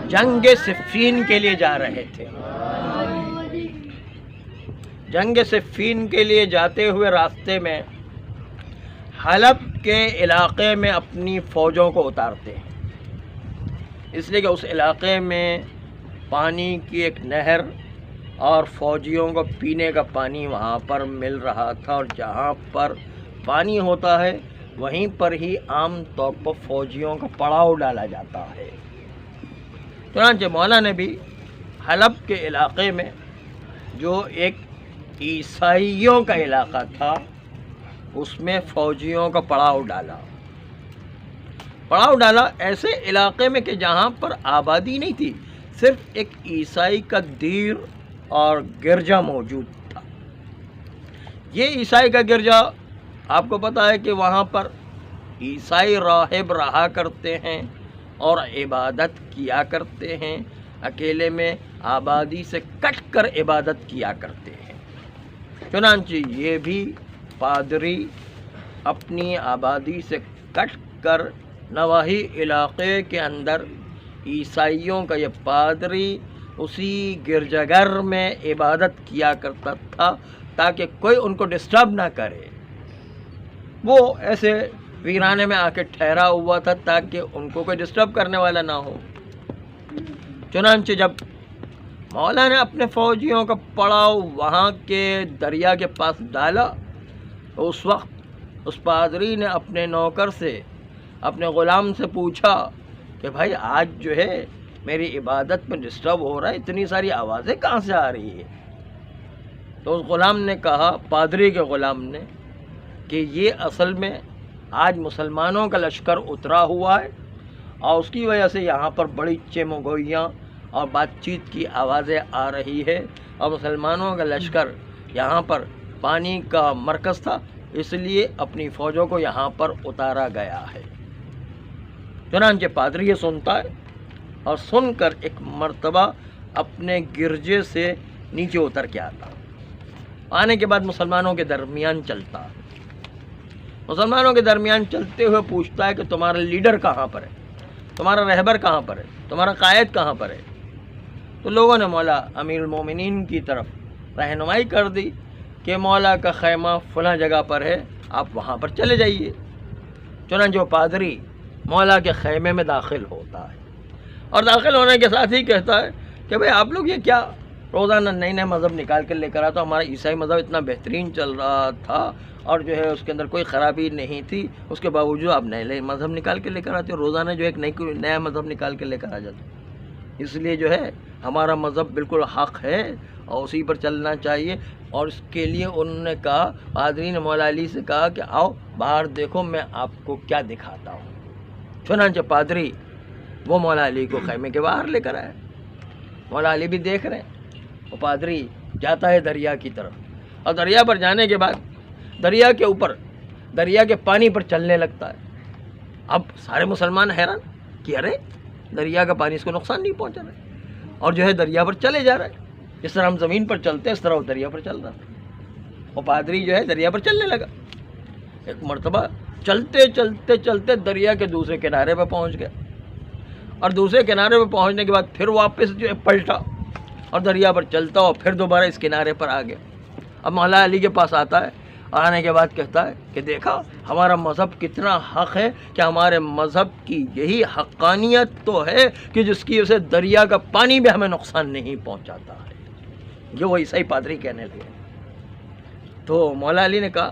جنگ صفین کے لیے جا رہے تھے. جنگ صفین کے لیے جاتے ہوئے راستے میں حلب کے علاقے میں اپنی فوجوں کو اتارتے ہیں، اس لیے کہ اس علاقے میں پانی کی ایک نہر اور فوجیوں کو پینے کا پانی وہاں پر مل رہا تھا، اور جہاں پر پانی ہوتا ہے وہیں پر ہی عام طور پر فوجیوں کا پڑاؤ ڈالا جاتا ہے. چنانچہ مولا نے بھی حلب کے علاقے میں جو ایک عیسائیوں کا علاقہ تھا اس میں فوجیوں کا پڑاؤ ڈالا ایسے علاقے میں کہ جہاں پر آبادی نہیں تھی، صرف ایک عیسائی کا دیر اور گرجا موجود تھا. یہ عیسائی کا گرجا آپ کو پتہ ہے کہ وہاں پر عیسائی راہب رہا کرتے ہیں اور عبادت کیا کرتے ہیں، اکیلے میں آبادی سے کٹ کر عبادت کیا کرتے ہیں. چنانچہ یہ بھی پادری اپنی آبادی سے کٹ کر نواحی علاقے کے اندر عیسائیوں کا یہ پادری اسی گرجا گھر میں عبادت کیا کرتا تھا تاکہ کوئی ان کو ڈسٹرب نہ کرے. وہ ایسے ویرانے میں آ کے ٹھہرا ہوا تھا تاکہ ان کو کوئی ڈسٹرب کرنے والا نہ ہو. چنانچہ جب مولا نے اپنے فوجیوں کا پڑاؤ وہاں کے دریا کے پاس ڈالا تو اس وقت اس پادری نے اپنے نوکر سے، اپنے غلام سے پوچھا کہ بھائی آج جو ہے میری عبادت میں ڈسٹرب ہو رہا ہے، اتنی ساری آوازیں کہاں سے آ رہی ہے؟ تو اس غلام نے کہا، پادری کے غلام نے، کہ یہ اصل میں آج مسلمانوں کا لشکر اترا ہوا ہے اور اس کی وجہ سے یہاں پر بڑی چمگوئیاں اور بات چیت کی آوازیں آ رہی ہے، اور مسلمانوں کا لشکر یہاں پر پانی کا مرکز تھا، اس لیے اپنی فوجوں کو یہاں پر اتارا گیا ہے. چنانچہ پادری یہ سنتا ہے اور سن کر ایک مرتبہ اپنے گرجے سے نیچے اتر کے آتا. آنے کے بعد مسلمانوں کے درمیان چلتا ہے. مسلمانوں کے درمیان چلتے ہوئے پوچھتا ہے کہ تمہارا لیڈر کہاں پر ہے، تمہارا رہبر کہاں پر ہے، تمہارا قائد کہاں پر ہے؟ تو لوگوں نے مولا امیر المومنین کی طرف رہنمائی کر دی کہ مولا کا خیمہ فلاں جگہ پر ہے، آپ وہاں پر چلے جائیے. چنانچہ وہ پادری مولا کے خیمے میں داخل ہوتا ہے اور داخل ہونے کے ساتھ ہی کہتا ہے کہ بھئی آپ لوگ یہ کیا روزانہ نئے نئے مذہب نکال کر لے کر آتا؟ ہمارا عیسائی مذہب اتنا بہترین چل رہا تھا اور جو ہے اس کے اندر کوئی خرابی نہیں تھی، اس کے باوجود آپ نئے مذہب نکال کے لے کر آتے ہو، روزانہ جو ایک نیا مذہب نکال کے لے کر آ جاتے. اس لیے جو ہے ہمارا مذہب بالکل حق ہے اور اسی پر چلنا چاہیے. اور اس کے لیے انہوں نے کہا، پادری نے مولا علی سے کہا کہ آؤ باہر دیکھو میں آپ کو کیا دکھاتا ہوں. چنانچہ پادری وہ مولا علی کو خیمے کے باہر لے کر آئے. مولا علی بھی دیکھ رہے ہیں. وہ پادری جاتا ہے دریا کی طرف اور دریا پر جانے کے بعد دریا کے اوپر دریا کے پانی پر چلنے لگتا ہے. اب سارے مسلمان حیران کہ ارے دریا کا پانی اس کو نقصان نہیں پہنچا رہا ہے اور جو ہے دریا پر چلے جا رہا ہے. جس طرح ہم زمین پر چلتے ہیں اس طرح وہ دریا پر چل رہا تھا. وہ پادری جو ہے دریا پر چلنے لگا. ایک مرتبہ چلتے چلتے چلتے دریا کے دوسرے کنارے پہ پہنچ گیا اور دوسرے کنارے پہ پہنچنے کے بعد پھر واپس جو ہے پلٹا اور دریا پر چلتا اور پھر دوبارہ اس کنارے پر آ گیا. اب مولا علی کے پاس آتا ہے اور آنے کے بعد کہتا ہے کہ دیکھا ہمارا مذہب کتنا حق ہے، کہ ہمارے مذہب کی یہی حقانیت تو ہے کہ جس کی وجہ سے دریا کا پانی بھی ہمیں نقصان نہیں پہنچاتا ہے. یہ وہ عیسائی پادری کہنے لگے. تو مولا علی نے کہا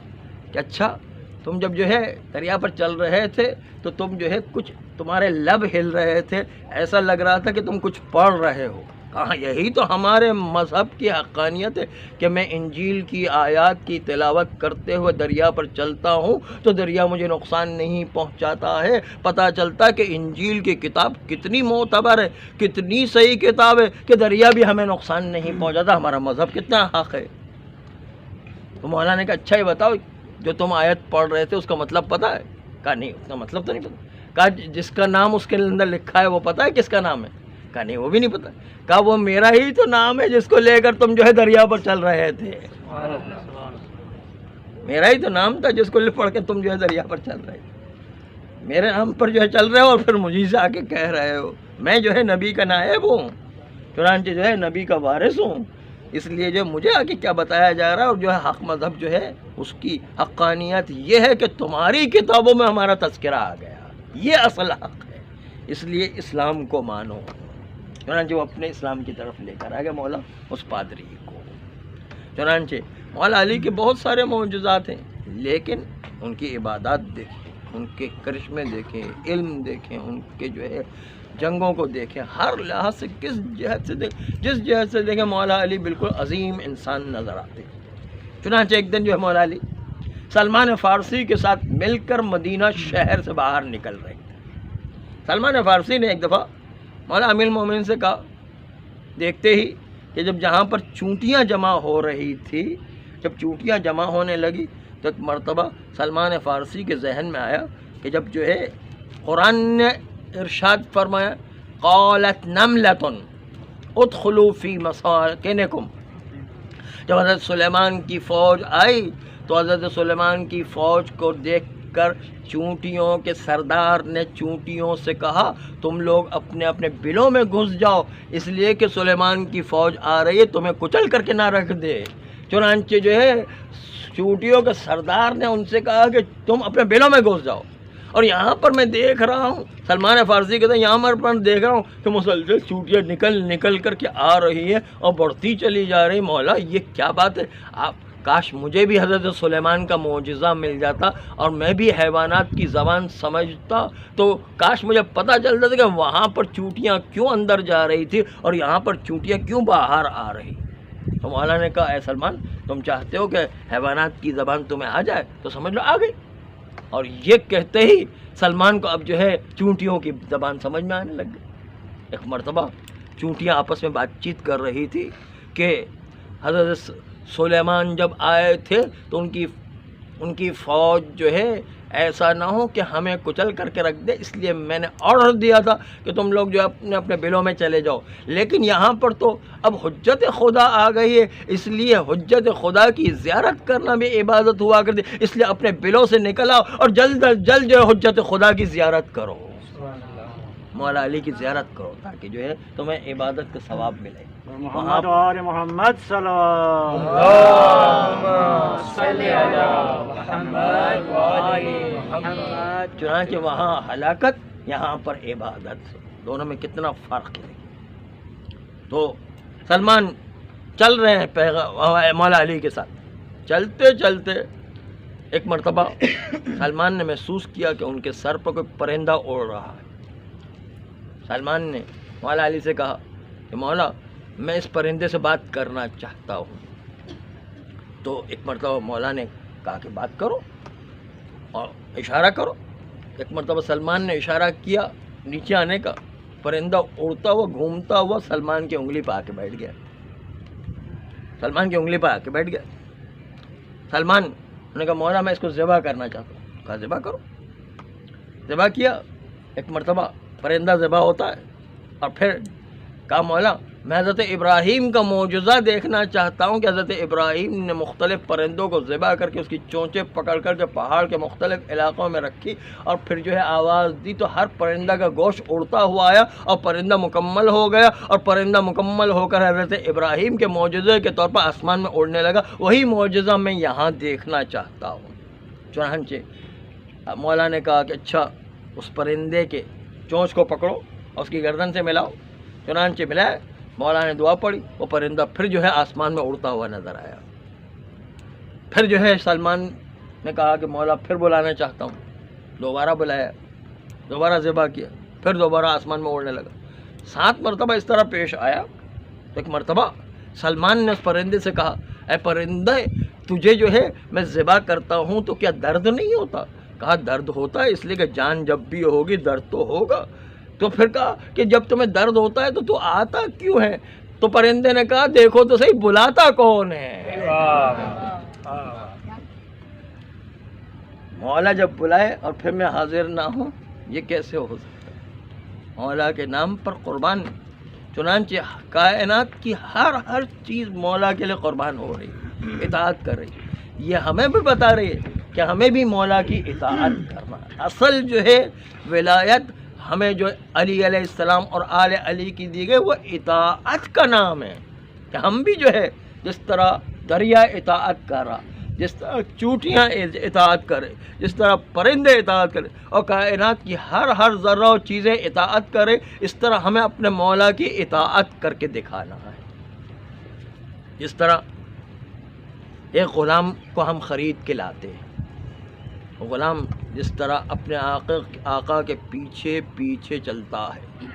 کہ اچھا تم جب جو ہے دریا پر چل رہے تھے تو تم جو ہے کچھ تمہارے لب ہل رہے تھے، ایسا لگ رہا تھا کہ تم کچھ پڑھ رہے ہو. کہاں یہی تو ہمارے مذہب کی حقانیت ہے کہ میں انجیل کی آیات کی تلاوت کرتے ہوئے دریا پر چلتا ہوں تو دریا مجھے نقصان نہیں پہنچاتا ہے. پتہ چلتا ہے کہ انجیل کی کتاب کتنی معتبر ہے، کتنی صحیح کتاب ہے کہ دریا بھی ہمیں نقصان نہیں پہنچاتا. ہمارا مذہب کتنا حق ہے. تو مولانا نے کہا اچھا یہ بتاؤ جو تم آیت پڑھ رہے تھے اس کا مطلب پتہ ہے؟ کہا نہیں اس کا مطلب تو نہیں پتہ. کہا جس کا نام اس کے اندر لکھا ہے وہ پتہ ہے کس کا نام ہے؟ کہا نہیں وہ بھی نہیں پتہ. کہا وہ میرا ہی تو نام ہے جس کو لے کر تم جو ہے دریا پر چل رہے تھے. میرا ہی تو نام تھا جس کو پڑھ کے تم جو ہے دریا پر چل رہے تھے. میرے نام پر جو ہے چل رہے ہو اور پھر مجھے سے آ کے کہہ رہے ہو میں جو ہے نبی کا نائب ہوں، چنانچہ جو ہے نبی کا وارث ہوں، اس لیے جو مجھے آگے کیا بتایا جا رہا ہے، اور جو ہے حق مذہب جو ہے اس کی حقانیت یہ ہے کہ تمہاری کتابوں میں ہمارا تذکرہ آ گیا، یہ اصل حق ہے، اس لیے اسلام کو مانو۔ چنانچہ وہ اپنے اسلام کی طرف لے کر آ گیا مولا اس پادری کو۔ چنانچہ مولا علی کے بہت سارے معجزات ہیں، لیکن ان کی عبادات دیکھیں، ان کے کرشمے دیکھیں، علم دیکھیں، ان کے جو ہے جنگوں کو دیکھیں، ہر لحاظ سے جس جہت سے دیکھیں مولا علی بالکل عظیم انسان نظر آتے ہیں۔ چنانچہ ایک دن جو ہے مولا علی سلمان فارسی کے ساتھ مل کر مدینہ شہر سے باہر نکل رہے تھے۔ سلمان فارسی نے ایک دفعہ مولا امیر المومنین سے کہا، دیکھتے ہی کہ جب جہاں پر چونٹیاں جمع ہو رہی تھی، جب چونٹیاں جمع ہونے لگی تو ایک مرتبہ سلمان فارسی کے ذہن میں آیا کہ جب جو ہے قرآن نے ارشاد فرمایا قالت نملۃ ادخلوا فی مساکنکم، جب حضرت سلیمان کی فوج آئی تو حضرت سلیمان کی فوج کو دیکھ کر چونٹیوں کے سردار نے چونٹیوں سے کہا تم لوگ اپنے اپنے بلوں میں گھس جاؤ، اس لیے کہ سلیمان کی فوج آ رہی ہے، تمہیں کچل کر کے نہ رکھ دے۔ چنانچہ جو ہے چونٹیوں کے سردار نے ان سے کہا کہ تم اپنے بلوں میں گھس جاؤ، اور یہاں پر میں دیکھ رہا ہوں، سلمان فارسی کہتے ہیں یہاں پر دیکھ رہا ہوں کہ مسلسل چونٹیاں نکل کر کے آ رہی ہیں اور بڑھتی چلی جا رہی، مولا یہ کیا بات ہے؟ آپ کاش مجھے بھی حضرت سلیمان کا معجزہ مل جاتا اور میں بھی حیوانات کی زبان سمجھتا، تو کاش مجھے پتہ چلتا تھا کہ وہاں پر چونٹیاں کیوں اندر جا رہی تھی اور یہاں پر چونٹیاں کیوں باہر آ رہی۔ تو مولا نے کہا اے سلمان تم چاہتے ہو کہ حیوانات کی زبان تمہیں آ جائے تو سمجھ لو آ گئی، اور یہ کہتے ہی سلمان کو اب جو ہے چونٹیوں کی زبان سمجھ میں آنے لگ گئی۔ ایک مرتبہ چونٹیاں آپس میں بات چیت کر رہی تھی کہ حضرت سلیمان جب آئے تھے تو ان کی فوج جو ہے ایسا نہ ہو کہ ہمیں کچل کر کے رکھ دے، اس لیے میں نے آرڈر دیا تھا کہ تم لوگ جو اپنے اپنے بلوں میں چلے جاؤ، لیکن یہاں پر تو اب حجت خدا آ گئی ہے، اس لیے حجت خدا کی زیارت کرنا بھی عبادت ہوا کرتی، اس لیے اپنے بلوں سے نکل آؤ اور جلد از جلد جو ہے حجت خدا کی زیارت کرو، مولا علی کی زیارت کرو، تاکہ جو ہے تمہیں عبادت کا ثواب ملے۔ محمد و آل محمد صلی چنانچہ وہاں ہلاکت، یہاں پر عبادت، دونوں میں کتنا فرق ہے۔ تو سلمان چل رہے ہیں مولا علی کے ساتھ، چلتے چلتے ایک مرتبہ سلمان نے محسوس کیا کہ ان کے سر پر کوئی پرندہ اڑ رہا ہے۔ سلمان نے مولا علی سے کہا کہ مولا میں اس پرندے سے بات کرنا چاہتا ہوں۔ تو ایک مرتبہ مولا نے کہا کہ بات کرو اور اشارہ کرو۔ ایک مرتبہ سلمان نے اشارہ کیا نیچے آنے کا، پرندہ اڑتا ہوا گھومتا ہوا سلمان کی انگلی پہ آ کے بیٹھ گیا، سلمان کی انگلی پہ آ کے بیٹھ گیا۔ سلمان نے کہا مولا میں اس کو ذبح کرنا چاہتا ہوں۔ کہا ذبح کرو، ذبح کیا۔ ایک مرتبہ پرندہ ذبح ہوتا ہے، اور پھر کہا مولا میں حضرت ابراہیم کا معجزہ دیکھنا چاہتا ہوں کہ حضرت ابراہیم نے مختلف پرندوں کو ذبح کر کے اس کی چونچیں پکڑ کر کے پہاڑ کے مختلف علاقوں میں رکھی، اور پھر جو ہے آواز دی تو ہر پرندہ کا گوشت اڑتا ہوا آیا اور پرندہ مکمل ہو گیا، اور پرندہ مکمل ہو کر حضرت ابراہیم کے معجزے کے طور پر آسمان میں اڑنے لگا۔ وہی معجزہ میں یہاں دیکھنا چاہتا ہوں۔ چنانچہ مولا نے کہا کہ اچھا اس پرندے کے چونچ کو پکڑو اور اس کی گردن سے ملاؤ۔ چنانچہ ملائے، مولا نے دعا پڑھی، وہ پرندہ پھر جو ہے آسمان میں اڑتا ہوا نظر آیا۔ پھر جو ہے سلمان نے کہا کہ مولا پھر بلانا چاہتا ہوں۔ دوبارہ بلایا، دوبارہ ذبح کیا، پھر دوبارہ آسمان میں اڑنے لگا۔ 7 مرتبہ اس طرح پیش آیا۔ تو ایک مرتبہ سلمان نے اس پرندے سے کہا اے پرندے تجھے جو ہے میں ذبح کرتا ہوں تو کیا درد نہیں ہوتا؟ کہا درد ہوتا ہے، اس لیے کہ جان جب بھی ہوگی درد تو ہوگا۔ تو پھر کہا کہ جب تمہیں درد ہوتا ہے تو آتا کیوں ہے؟ تو پرندے نے کہا دیکھو تو صحیح بلاتا کون ہے۔ مولا جب بلائے اور پھر میں حاضر نہ ہوں، یہ کیسے ہو سکتا ہے؟ مولا کے نام پر قربان۔ چنانچہ کائنات کی ہر چیز مولا کے لیے قربان ہو رہی، اطاعت کر رہی۔ یہ ہمیں بھی بتا رہی ہے کہ کہ ہمیں بھی مولا کی اطاعت کرنا ہے۔ اصل جو ہے ولایت ہمیں جو علی علیہ السلام اور آل علی کی دی گئی وہ اطاعت کا نام ہے، کہ ہم بھی جو ہے جس طرح دریا اطاعت کر رہا، جس طرح چوٹیاں اطاعت کرے، جس طرح پرندے اطاعت کرے اور کائنات کی ہر ذرہ و چیزیں اطاعت کرے، اس طرح ہمیں اپنے مولا کی اطاعت کر کے دکھانا ہے۔ جس طرح ایک غلام کو ہم خرید کے لاتے ہیں، غلام جس طرح اپنے آقا کے پیچھے پیچھے چلتا ہے،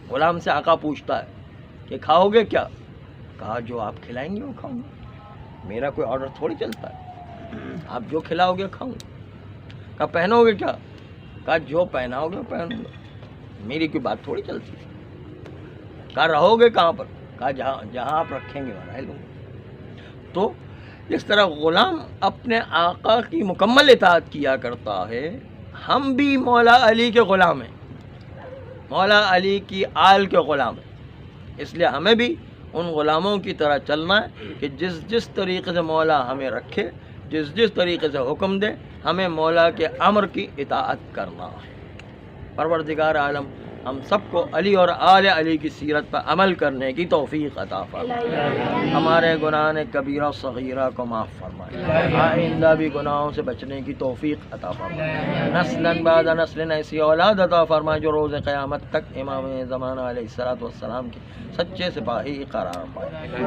غلام سے آقا پوچھتا ہے کہ کھاؤ گے کیا؟ کہا جو آپ کھلائیں گے وہ کھاؤں گا، میرا کوئی آرڈر تھوڑی چلتا ہے، آپ جو کھلاؤ گے کھاؤں گا۔ کہا پہنو گے کیا؟ کہا جو پہناؤ گے پہنوں گا، میری کوئی بات تھوڑی چلتی ہے۔ کہا رہو گے کہاں پر؟ کہا جہاں آپ رکھیں گے وہاں رہ لوں گا۔ تو جس طرح غلام اپنے آقا کی مکمل اطاعت کیا کرتا ہے، ہم بھی مولا علی کے غلام ہیں، مولا علی کی آل کے غلام ہیں، اس لیے ہمیں بھی ان غلاموں کی طرح چلنا ہے کہ جس طریقے سے مولا ہمیں رکھے، جس طریقے سے حکم دے، ہمیں مولا کے امر کی اطاعت کرنا ہے۔ پروردگار عالم ہم سب کو علی اور آل علی کی سیرت پر عمل کرنے کی توفیق عطا فرمائے، ہمارے گناہ کبیرہ صغیرہ کو معاف فرمائے، آئندہ بھی گناہوں سے بچنے کی توفیق عطا فرمائے، نسلاً بعد نسل ایسی اولاد عطا فرمائے جو روز قیامت تک امام زمانہ علیہ الصلوۃ والسلام کے سچے سپاہی قرار پائے۔